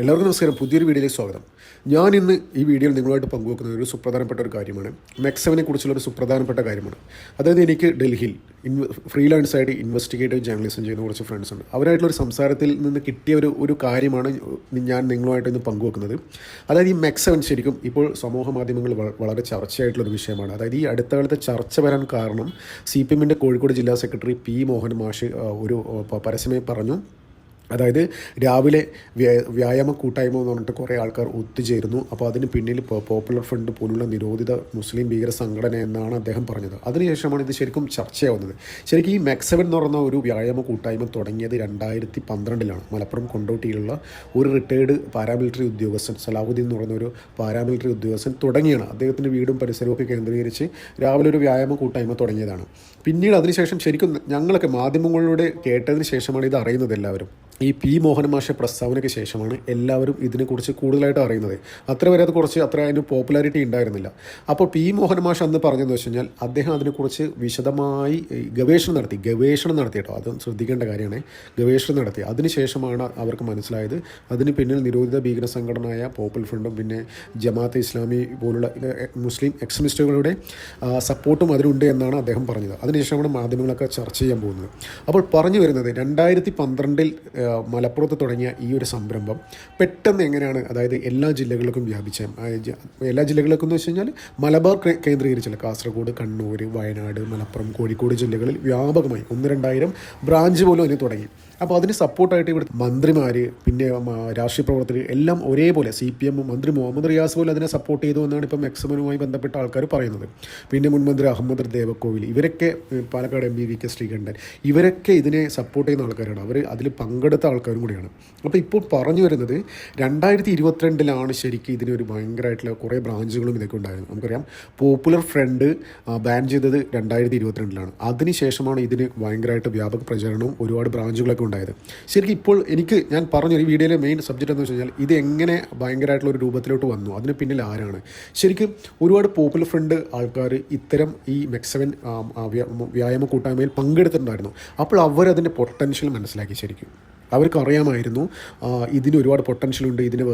എല്ലാവർക്കും നമസ്കാരം. പുതിയൊരു വീഡിയോയിലേക്ക് സ്വാഗതം. ഞാൻ ഇന്ന് ഈ വീഡിയോയിൽ നിങ്ങളുമായിട്ട് പങ്കുവെക്കുന്ന ഒരു സുപ്രധാനപ്പെട്ട ഒരു കാര്യമാണ്. മെക്സവനെ കുറിച്ചുള്ള ഒരു സുപ്രധാനപ്പെട്ട കാര്യമാണ്. അതായത് എനിക്ക് ഡൽഹിയിൽ ഫ്രീലാൻസായിട്ട് ഇൻവെസ്റ്റിഗേറ്റീവ് ജേർണലിസം ചെയ്യുന്ന കുറച്ച് ഫ്രണ്ട്സ് ഉണ്ട്. അവരായിട്ടുള്ളൊരു സംസാരത്തിൽ നിന്ന് കിട്ടിയ ഒരു കാര്യമാണ് ഞാൻ നിങ്ങളുമായിട്ട് ഇന്ന് പങ്കുവെക്കുന്നത്. അതായത് ഈ മെക്സവൻ ശരിക്കും ഇപ്പോൾ സമൂഹ മാധ്യമങ്ങളിൽ വളരെ ചർച്ചയായിട്ടുള്ളൊരു വിഷയമാണ്. അതായത് ഈ അടുത്ത കാലത്ത് ചർച്ച വരാൻ കാരണം CPM-ൻ്റെ കോഴിക്കോട് ജില്ലാ സെക്രട്ടറി P. മോഹൻ മാഷ് ഒരു പരസ്യമായി പറഞ്ഞു. അതായത് രാവിലെ വ്യായാമ കൂട്ടായ്മ എന്ന് പറഞ്ഞിട്ട് കുറേ ആൾക്കാർ ഒത്തുചേരുന്നു. അപ്പോൾ അതിന് പിന്നിൽ പോപ്പുലർ ഫ്രണ്ട് പോലുള്ള നിരോധിത മുസ്ലിം ഭീകര സംഘടന എന്നാണ് അദ്ദേഹം പറഞ്ഞത്. അതിനുശേഷമാണ് ഇത് ശരിക്കും ചർച്ചയാവുന്നത്. ശരിക്കും ഈ മെക്സവൻ എന്ന് പറയുന്ന ഒരു വ്യായാമ കൂട്ടായ്മ തുടങ്ങിയത് 2012 മലപ്പുറം കൊണ്ടോട്ടിയിലുള്ള ഒരു റിട്ടയേർഡ് പാരാമിലിറ്ററി ഉദ്യോഗസ്ഥൻ സലാഹുദ്ദീൻ എന്ന് പറയുന്ന ഒരു പാരാമിലിറ്ററി ഉദ്യോഗസ്ഥൻ തുടങ്ങിയാണ്. അദ്ദേഹത്തിൻ്റെ വീടും പരിസരവും ഒക്കെ കേന്ദ്രീകരിച്ച് രാവിലെ ഒരു വ്യായാമ കൂട്ടായ്മ തുടങ്ങിയതാണ്. പിന്നീട് അതിനുശേഷം ശരിക്കും ഞങ്ങളൊക്കെ മാധ്യമങ്ങളിലൂടെ കേട്ടതിന് ശേഷമാണ് ഇത് അറിയുന്നത്. എല്ലാവരും ഈ P. മോഹൻ മാഷ പ്രസ്താവനയ്ക്ക് ശേഷമാണ് എല്ലാവരും ഇതിനെക്കുറിച്ച് കൂടുതലായിട്ട് അറിയുന്നത്. അത്ര വരെ അത്ര അതിന് പോപ്പുലാരിറ്റി ഉണ്ടായിരുന്നില്ല. അപ്പോൾ P. മോഹൻ മാഷ് അന്ന് പറഞ്ഞതെന്ന് വെച്ച് കഴിഞ്ഞാൽ അദ്ദേഹം അതിനെക്കുറിച്ച് വിശദമായി ഗവേഷണം നടത്തി കേട്ടോ. അത് ശ്രദ്ധിക്കേണ്ട കാര്യമാണ്. ഗവേഷണം നടത്തി അതിനുശേഷമാണ് അവർക്ക് മനസ്സിലായത് അതിന് പിന്നിൽ നിരോധിത ഭീകര സംഘടനയായ പോപ്പുലർ ഫ്രണ്ടും പിന്നെ ജമാഅത്തെ ഇസ്ലാമി പോലുള്ള മുസ്ലിം എക്സ്ട്രീമിസ്റ്റുകളുടെ സപ്പോർട്ടും അതിലുണ്ട് എന്നാണ് അദ്ദേഹം പറഞ്ഞത്. അതിനുശേഷമാണ് മാധ്യമങ്ങളൊക്കെ ചർച്ച ചെയ്യാൻ പോകുന്നത്. അപ്പോൾ പറഞ്ഞു വരുന്നത് 2012 മലപ്പുറത്ത് തുടങ്ങിയ ഈ ഒരു സംരംഭം പെട്ടെന്ന് എങ്ങനെയാണ്, അതായത് എല്ലാ ജില്ലകളിലേക്കും വ്യാപിച്ച, എല്ലാ ജില്ലകളിലേക്കും എന്ന് വെച്ച് കഴിഞ്ഞാൽ മലബാർ കേന്ദ്രീകരിച്ചില്ല, കാസർഗോഡ്, കണ്ണൂർ, വയനാട്, മലപ്പുറം, കോഴിക്കോട് ജില്ലകളിൽ വ്യാപകമായി 1-2 ബ്രാഞ്ച് പോലും അതിന് തുടങ്ങി. അപ്പോൾ അതിന് സപ്പോർട്ടായിട്ട് ഇവിടെ മന്ത്രിമാർ പിന്നെ രാഷ്ട്രീയ പ്രവർത്തകർ എല്ലാം ഒരേപോലെ CPM മന്ത്രി മുഹമ്മദ് റിയാസ് പോലും അതിനെ സപ്പോർട്ട് ചെയ്തു എന്നാണ് ഇപ്പം മെക്സവനുമായി ബന്ധപ്പെട്ട ആൾക്കാർ പറയുന്നത്. പിന്നെ മുൻമന്ത്രി അഹമ്മദ് ദേവക്കോവിൽ, ഇവരൊക്കെ പാലക്കാട് MP VK ശ്രീകണ്ഠൻ, ഇവരൊക്കെ ഇതിനെ സപ്പോർട്ട് ചെയ്യുന്ന ആൾക്കാരാണ്. അവർ അതിൽ പങ്കെടുത്ത ആൾക്കാരും കൂടിയാണ്. അപ്പോൾ ഇപ്പോൾ പറഞ്ഞു വരുന്നത് 2022 ശരിക്കും ഇതിനൊരു ഭയങ്കരമായിട്ടുള്ള കുറേ ബ്രാഞ്ചുകളും ഇതൊക്കെ ഉണ്ടായിരുന്നു. നമുക്കറിയാം പോപ്പുലർ ഫ്രണ്ട് ബാൻ ചെയ്തത് 2022 അതിനുശേഷമാണ് ഇതിന് ഭയങ്കരമായിട്ട് വ്യാപക പ്രചരണവും ഒരുപാട് ബ്രാഞ്ചുകളൊക്കെ ഉണ്ടായത്. ശരിക്കും ഇപ്പോൾ ഞാൻ പറഞ്ഞ ഈ വീഡിയോയിലെ മെയിൻ സബ്ജക്റ്റ് എന്ന് വെച്ച് കഴിഞ്ഞാൽ ഇത് എങ്ങനെ ഭയങ്കരമായിട്ടുള്ള ഒരു രൂപത്തിലോട്ട് വന്നു, അതിന് പിന്നിൽ ആരാണ്. ശരിക്കും ഒരുപാട് പോപ്പുലർ ഫ്രണ്ട് ആൾക്കാർ ഇത്തരം ഈ മെക്സവൻ വ്യായാമ കൂട്ടായ്മയിൽ പങ്കെടുത്തിട്ടുണ്ടായിരുന്നു. അപ്പോൾ അവരതിൻ്റെ പൊട്ടൻഷ്യൽ മനസ്സിലാക്കി. ശരിക്കും അവർക്ക് അറിയാമായിരുന്നു ഇതിന് ഒരുപാട് പൊട്ടൻഷ്യലുണ്ട്, ഇതിന്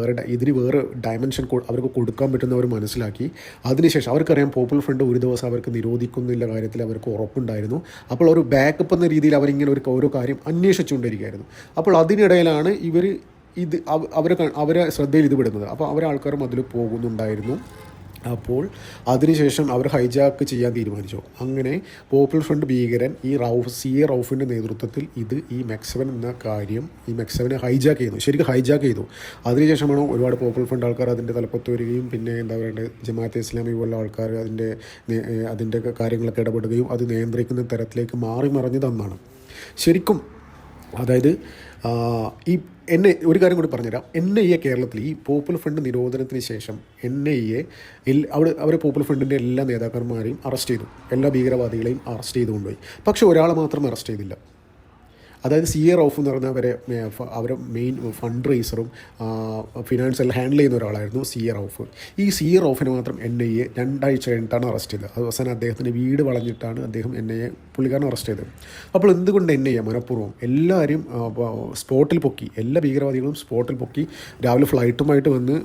വേറെ ഡയമെൻഷൻ അവർക്ക് കൊടുക്കാൻ പറ്റുന്നവർ മനസ്സിലാക്കി. അതിനുശേഷം അവർക്കറിയാം പോപ്പുലർ ഫ്രണ്ട് ഒരു ദിവസം അവർക്ക് നിരോധിക്കുന്നില്ല കാര്യത്തിൽ അവർക്ക് ഉറപ്പുണ്ടായിരുന്നു. അപ്പോൾ ഒരു ബാക്കപ്പ് എന്ന രീതിയിൽ അവരിങ്ങനെ ഓരോ കാര്യം അന്വേഷിച്ചുകൊണ്ടിരിക്കുകയായിരുന്നു. അപ്പോൾ അതിനിടയിലാണ് അവരെ ശ്രദ്ധയിൽ ഇത് വിടുന്നത്. അപ്പോൾ അവരെ ആൾക്കാരും അതിൽ പോകുന്നുണ്ടായിരുന്നു. അപ്പോൾ അതിനുശേഷം അവർ ഹൈജാക്ക് ചെയ്യാൻ തീരുമാനിച്ചു. അങ്ങനെ പോപ്പുലർ ഫ്രണ്ട് ഭീകരൻ ഈ CA റൌഫിൻ്റെ നേതൃത്വത്തിൽ ഈ മെക്സവൻ എന്ന കാര്യം ഈ മെക്സവനെ ശരിക്കും ഹൈജാക്ക് ചെയ്തു. അതിനുശേഷമാണ് ഒരുപാട് പോപ്പുലർ ഫ്രണ്ട് ആൾക്കാർ അതിൻ്റെ തലപ്പത്ത് വരികയും പിന്നെ എന്താ പറയുക ജമാഅത്തെ ഇസ്ലാമി പോലുള്ള ആൾക്കാർ അതിൻ്റെ കാര്യങ്ങളൊക്കെ ഇടപെടുകയും അത് നിയന്ത്രിക്കുന്ന തരത്തിലേക്ക് മറിഞ്ഞു തന്നാണ് ശരിക്കും. അതായത് ഒരു കാര്യം കൂടി പറഞ്ഞുതരാം. NIA കേരളത്തിൽ ഈ പോപ്പുലർ ഫ്രണ്ട് നിരോധനത്തിന് ശേഷം NIA അവർ പോപ്പുലർ ഫ്രണ്ടിൻ്റെ എല്ലാ നേതാക്കന്മാരെയും അറസ്റ്റ് ചെയ്തു, എല്ലാ ഭീകരവാദികളെയും അറസ്റ്റ് ചെയ്ത് കൊണ്ടുപോയി. പക്ഷേ ഒരാളെ മാത്രം അറസ്റ്റ് ചെയ്തില്ല. അതായത് CA റൌഫ് എന്ന് പറഞ്ഞാൽ അവരെ മെയിൻ ഫണ്ട് റേസറും ഫിനാൻസ് എല്ലാം ഹാൻഡിൽ ചെയ്യുന്ന ഒരാളായിരുന്നു CA റൌഫ്. ഈ CA റൌഫിനെ മാത്രം NIA 2 ആഴ്ച കഴിഞ്ഞിട്ടാണ് അറസ്റ്റ് ചെയ്തത്. അവസാനം അദ്ദേഹത്തിൻ്റെ വീട് വളഞ്ഞിട്ടാണ് NIA പുള്ളിക്കാരനെ അറസ്റ്റ് ചെയ്തത്. അപ്പോൾ എന്തുകൊണ്ട് NIA മനഃപൂർവ്വം എല്ലാവരും സ്പോട്ടിൽ പൊക്കി, എല്ലാ ഭീകരവാദികളും സ്പോട്ടിൽ പൊക്കി, രാവിലെ ഫ്ലൈറ്റുമായിട്ട് വന്ന്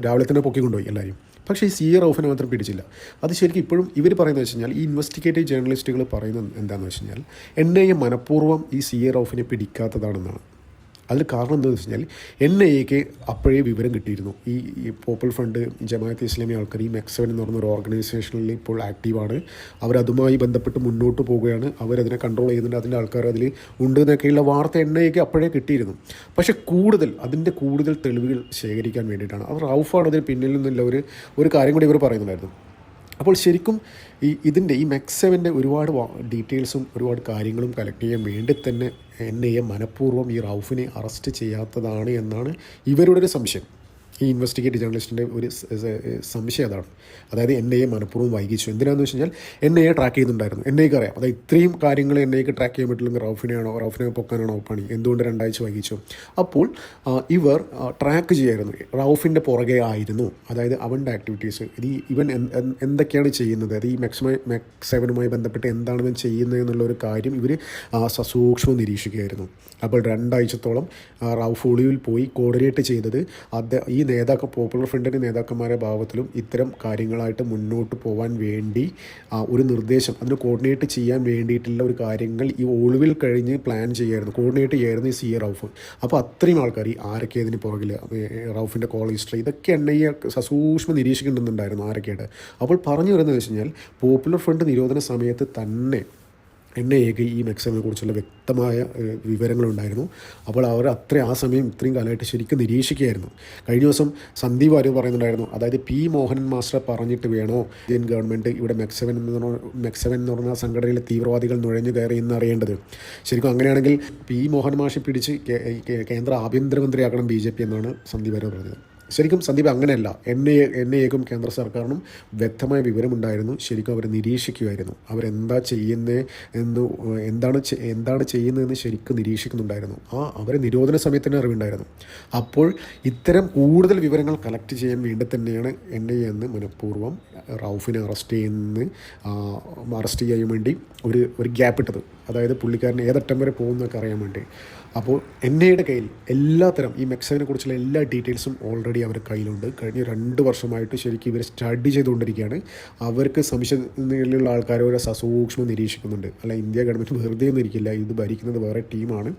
രാവിലെ തന്നെ പൊക്കി കൊണ്ടുപോയി എല്ലാവരും. പക്ഷേ ഈ CA റൌഫിനെ മാത്രം പിടിച്ചില്ല. അത് ശരിക്കും ഇപ്പോഴും ഇവർ പറയുന്നത് വെച്ച് കഴിഞ്ഞാൽ ഈ ഇൻവെസ്റ്റിഗേറ്റീവ് ജേർണലിസ്റ്റുകൾ പറയുന്നത് എന്താണെന്ന് വെച്ച് കഴിഞ്ഞാൽ NIA മനഃപൂർവ്വം ഈ CA റൌഫിനെ പിടിക്കാത്തതാണെന്നാണ്. അതിൽ കാരണം എന്താണെന്ന് വെച്ച് കഴിഞ്ഞാൽ NIAക്ക് അപ്പോഴേ വിവരം കിട്ടിയിരുന്നു. ഈ പോപ്പുലർ ഫ്രണ്ട് ജമാഅത്തെ ഇസ്ലാമി ആൾക്കാർ ഈ മെക്സവൻ എന്ന് പറഞ്ഞൊരു ഓർഗനൈസേഷനിൽ ഇപ്പോൾ ആക്റ്റീവാണ്. അവരതുമായി ബന്ധപ്പെട്ട് മുന്നോട്ട് പോവുകയാണ്. അവരതിനെ കൺട്രോൾ ചെയ്യുന്നുണ്ട്, അതിൻ്റെ ആൾക്കാർ അതിൽ ഉണ്ട് എന്നൊക്കെയുള്ള വാർത്ത NIAക്ക് അപ്പോഴേ കിട്ടിയിരുന്നു. പക്ഷേ അതിൻ്റെ കൂടുതൽ തെളിവുകൾ ശേഖരിക്കാൻ വേണ്ടിയിട്ടാണ് അത് റൌഫാണ് അതിന് പിന്നിൽ നിന്നുള്ള ഒരു കാര്യം കൂടി ഇവർ പറയുന്നുണ്ടായിരുന്നു. അപ്പോൾ ശരിക്കും ഈ മെക്സവൻ്റെ ഒരുപാട് ഡീറ്റെയിൽസും ഒരുപാട് കാര്യങ്ങളും കളക്ട് ചെയ്യാൻ വേണ്ടി തന്നെ NIA മനഃപൂർവ്വം ഈ റൌഫിനെ അറസ്റ്റ് ചെയ്യാത്തതാണ് എന്നാണ് ഇവരുടെ ഒരു സംശയം. ഈ ഇൻവെസ്റ്റിഗേറ്റ് ജേർണലിസ്റ്റിൻ്റെ ഒരു സംശയം അതാണ്. അതായത് എൻ ഐ എ മനഃപൂർവ്വം വൈകിച്ചു. എന്തിനാണെന്ന് വെച്ച് കഴിഞ്ഞാൽ എൻ ഐ എ ട്രാക്ക് ചെയ്യുന്നുണ്ടായിരുന്നു. എൻ ഐക്ക് അറിയാം അതായത് ഇത്രയും കാര്യങ്ങൾ എൻ ഐക്ക് ട്രാക്ക് ചെയ്യാൻ പറ്റില്ലെങ്കിൽ റൌഫിനെ പൊക്കാനാണോ പണി, എന്തുകൊണ്ട് 2 ആഴ്ച വൈകിച്ചു. അപ്പോൾ ഇവർ ട്രാക്ക് ചെയ്യായിരുന്നു, റൌഫിൻ്റെ പുറകെ ആയിരുന്നു. അതായത് അവൻ്റെ ആക്ടിവിറ്റീസ്, ഇവൻ എന്തൊക്കെയാണ് ചെയ്യുന്നത്, അത് ഈ മെക്സവനുമായി ബന്ധപ്പെട്ട് എന്താണ് ഇവൻ ചെയ്യുന്നത് എന്നുള്ളൊരു കാര്യം ഇവർ സസൂക്ഷ്മം നിരീക്ഷിക്കുകയായിരുന്നു. അപ്പോൾ 2 ആഴ്ചത്തോളം റൌഫ് ഒളിവിൽ പോയി കോർഡിനേറ്റ് ചെയ്തത് ഈ പോപ്പുലർ ഫ്രണ്ടിൻ്റെ നേതാക്കന്മാരുടെ ഭാഗത്തിലും ഇത്തരം കാര്യങ്ങളായിട്ട് മുന്നോട്ട് പോകാൻ വേണ്ടി ഒരു നിർദ്ദേശം, അതിന് കോർഡിനേറ്റ് ചെയ്യാൻ വേണ്ടിയിട്ടുള്ള ഒരു കാര്യങ്ങൾ ഈ ഒളിവിൽ കഴിഞ്ഞ് പ്ലാൻ ചെയ്യായിരുന്നു, കോർഡിനേറ്റ് ചെയ്യായിരുന്നു ഈ CA റൌഫ്. അപ്പോൾ അത്രയും ആൾക്കാർ ഈ ആരൊക്കെ ഇതിന് പുറകിൽ, റൌഫിൻ്റെ കോൾ ഹിസ്റ്ററി, ഇതൊക്കെ എണ്ണയെ സസൂക്ഷ്മം നിരീക്ഷിക്കുന്നുണ്ടായിരുന്നു ആരൊക്കെയായിട്ട്. അപ്പോൾ പറഞ്ഞു വരുന്നത് വെച്ച് കഴിഞ്ഞാൽ പോപ്പുലർ ഫ്രണ്ട് നിരോധന സമയത്ത് തന്നെ NIAക്ക് ഈ മെക്സവനെ കുറിച്ചുള്ള വ്യക്തമായ വിവരങ്ങളുണ്ടായിരുന്നു. അപ്പോൾ അവർ ആ സമയം ഇത്രയും കാലമായിട്ട് ശരിക്കും നിരീക്ഷിക്കുകയായിരുന്നു. കഴിഞ്ഞ ദിവസം സന്ദീപ് വാര്യർ പറയുന്നുണ്ടായിരുന്നു, അതായത് P. മോഹനൻ മാസ്റ്റർ പറഞ്ഞിട്ട് വേണോ ഇന്ത്യൻ ഗവൺമെൻറ് ഇവിടെ മെക്സവൻ എന്ന് പറഞ്ഞ സംഘടനയിലെ തീവ്രവാദികൾ നുഴഞ്ഞു കയറി എന്ന് അറിയേണ്ടത്. ശരിക്കും അങ്ങനെയാണെങ്കിൽ P. മോഹൻ മാഷെ പിടിച്ച് കേന്ദ്ര ആഭ്യന്തരമന്ത്രിയാക്കണം BJP എന്നാണ് സന്ദീപ് വാര്യർ പറഞ്ഞത്. ശരിക്കും സന്ദീപ് അങ്ങനെയല്ല, NIAക്കും കേന്ദ്ര സർക്കാരിനും വ്യക്തമായ വിവരമുണ്ടായിരുന്നു. ശരിക്കും അവർ നിരീക്ഷിക്കുമായിരുന്നു, അവരെന്താ ചെയ്യുന്നത് എന്താണ് ചെയ്യുന്നതെന്ന് ശരിക്കും നിരീക്ഷിക്കുന്നുണ്ടായിരുന്നു. അവരെ നിരോധന സമയത്ത് തന്നെ അറിവുണ്ടായിരുന്നു. അപ്പോൾ ഇത്തരം കൂടുതൽ വിവരങ്ങൾ കളക്ട് ചെയ്യാൻ വേണ്ടി തന്നെയാണ് NIA എന്ന് മനഃപൂർവ്വം റൌഫിനെ അറസ്റ്റ് ചെയ്യാൻ വേണ്ടി ഒരു ഗ്യാപ്പ് ഇട്ടത്. അതായത് പുള്ളിക്കാരൻ ഏതറ്റം വരെ പോകുന്നതൊക്കെ അറിയാൻ വേണ്ടി. അപ്പോൾ NIAയുടെ കയ്യിൽ എല്ലാത്തരം ഈ മെക്സവനെ കുറിച്ചുള്ള എല്ലാ ഡീറ്റെയിൽസും ഓൾറെഡി അവരുടെ കയ്യിലുണ്ട്. കഴിഞ്ഞ 2 വർഷമായിട്ട് ശരിക്കും ഇവർ സ്റ്റഡി ചെയ്തുകൊണ്ടിരിക്കുകയാണ്. അവർക്ക് സംശയത്തിലുള്ള ആൾക്കാരെ സസൂക്ഷ്മം നിരീക്ഷിക്കുന്നുണ്ട്. അല്ല, ഇന്ത്യ ഗവൺമെൻറ് വെറുതെ ഒന്നും ഇരിക്കില്ല, ഇത് ഭരിക്കുന്നത് വേറെ ടീമാണ്.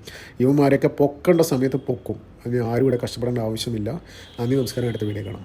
ഇവന്മാരെയൊക്കെ പൊക്കേണ്ട സമയത്ത് പൊക്കും. അതിന് ആരും ഇവിടെ കഷ്ടപ്പെടേണ്ട ആവശ്യമില്ല. നന്ദി, നമസ്കാരം. അടുത്ത വീഡിയോ കാണാം.